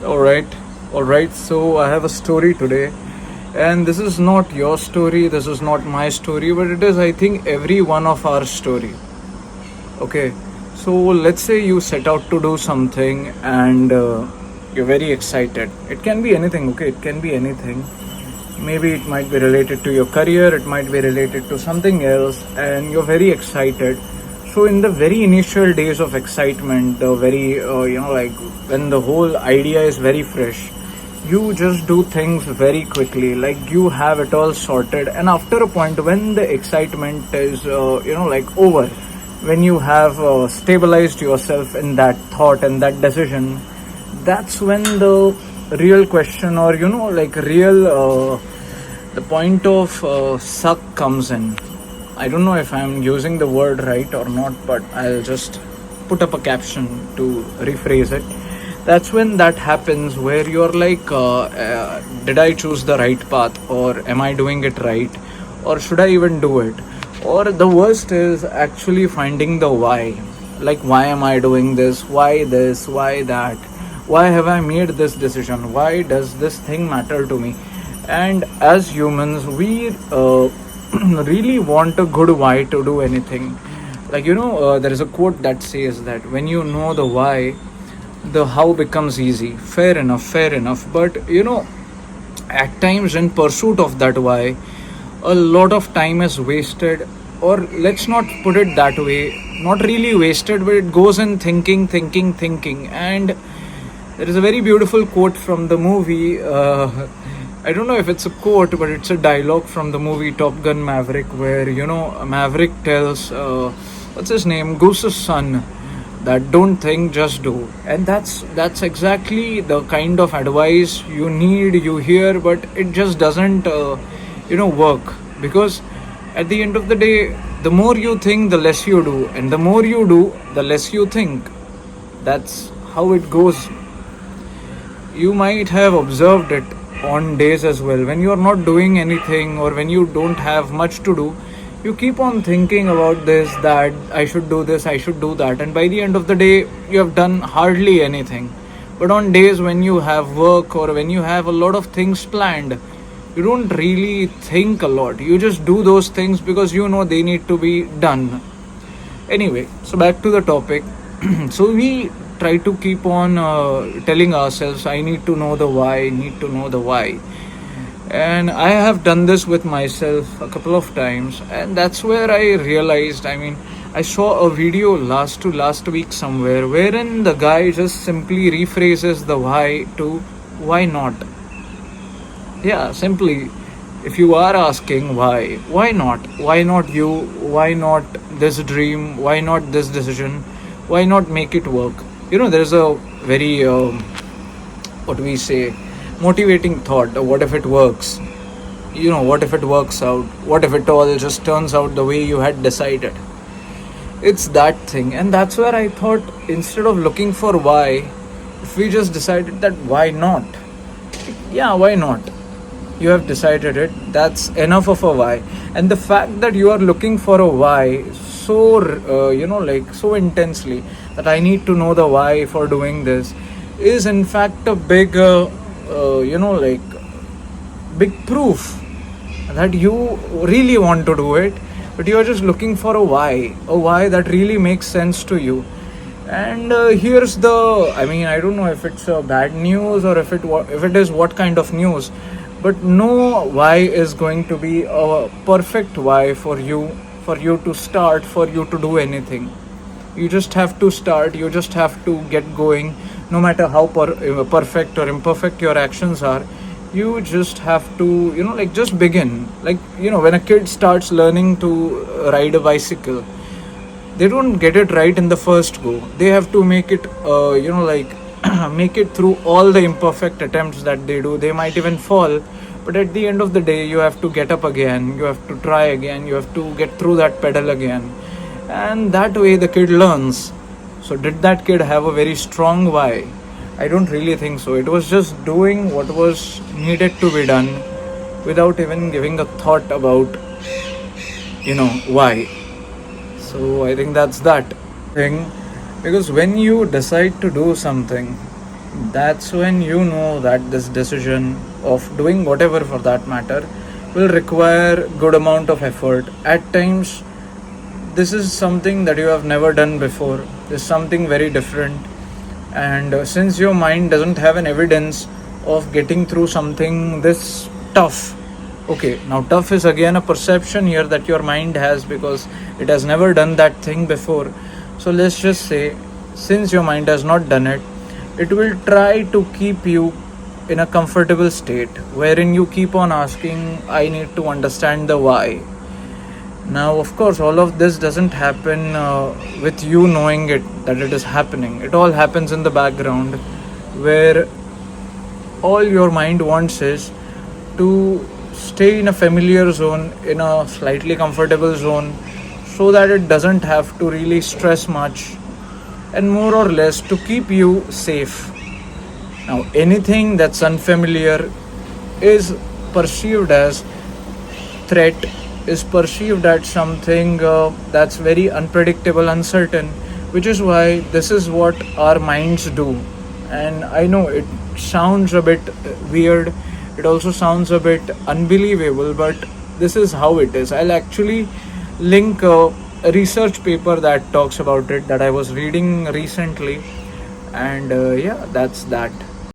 All right, all right. So I have a story today, and this is not your story, this is not my story, but it is, I think, every one of our story. Okay, so let's say you set out to do something and you're very excited. It can be anything, okay, it can be anything. Maybe it might be related to your career, it might be related to something else, and you're very excited. So in the very initial days of excitement, the very like when the whole idea is very fresh, you just do things very quickly, like you have it all sorted. And after a point, when the excitement is like over, when you have stabilized yourself in that thought and that decision, that's when the real question, or like real the point of suck comes in. I don't know if I'm using the word right or not, but I'll just put up a caption to rephrase it. That's when that happens, where you're like, did I choose the right path, or am I doing it right, or should I even do it? Or the worst is actually finding the why. Like, why am I doing this? Why this? Why that? Why have I made this decision? Why does this thing matter to me? And as humans, we really want a good why to do anything. Like, there is a quote that says that when you know the why, the how becomes easy. Fair enough, fair enough. But at times, in pursuit of that why, a lot of time is wasted. Or let's not put it that way, not really wasted, but it goes in thinking. And there is a very beautiful quote from the movie. I don't know if it's a quote, but it's a dialogue from the movie Top Gun Maverick, where Maverick tells what's his name, Goose's son, that don't think, just do. And that's exactly the kind of advice you need, you hear, but it just doesn't work. Because at the end of the day, the more you think, the less you do, and the more you do, the less you think. That's how it goes. You might have observed it on days as well, when you're not doing anything, or when you don't have much to do. You keep on thinking about this, that I should do this, I should do that, and by the end of the day, you have done hardly anything. But on days when you have work, or when you have a lot of things planned, you don't really think a lot. You just do those things because you know they need to be done. Anyway, so back to the topic. So we try to keep on telling ourselves, I need to know the why, I need to know the why. And I have done this with myself a couple of times, and that's where I realized, I saw a video last week somewhere, wherein the guy just simply rephrases the why to why not. Yeah, simply, if you are asking why not? Why not you? Why not this dream? Why not this decision? Why not make it work? There's a very what we say, motivating thought. What if it works? What if it works out? What if it all just turns out the way you had decided? It's that thing. And that's where I thought, instead of looking for why, if we just decided that why not? Yeah, why not? You have decided it, that's enough of a why. And the fact that you are looking for a why so like so intensely, that I need to know the why for doing this, is in fact a big like big proof that you really want to do it, but you are just looking for a why that really makes sense to you. And here's the, I don't know if it's bad news, or if it is what kind of news, but no why is going to be a perfect why for you to start, for you to do anything. You just have to start, you just have to get going. No matter how perfect or imperfect your actions are, you just have to like just begin. Like, when a kid starts learning to ride a bicycle, they don't get it right in the first go. They have to make it like make it through all the imperfect attempts that they do. They might even fall, but at the end of the day, you have to get up again, you have to try again, you have to get through that pedal again, and that way the kid learns. So did that kid have a very strong why? I don't really think so. It was just doing what was needed to be done, without even giving a thought about why. So I think that's that thing. Because when you decide to do something, That's when you know that this decision of doing whatever for that matter will require good amount of effort. At times this is something that you have never done before. This is something very different, and since your mind doesn't have an evidence of getting through something this tough, okay, now tough is again a perception here that your mind has because it has never done that thing before. So let's just say, since your mind has not done it, it will try to keep you in a comfortable state wherein you keep on asking, I need to understand the why. Now, of course, all of this doesn't happen with you knowing it that it is happening. It all happens in the background, where all your mind wants is to stay in a familiar zone, in a slightly comfortable zone, so that it doesn't have to really stress much, and more or less to keep you safe. Now, anything that's unfamiliar is perceived as threat, is perceived as something that's very unpredictable, uncertain, which is why this is what our minds do. And I know it sounds a bit weird, it also sounds a bit unbelievable, but this is how it is. I'll actually link a research paper that talks about it that I was reading recently, and yeah, that's that.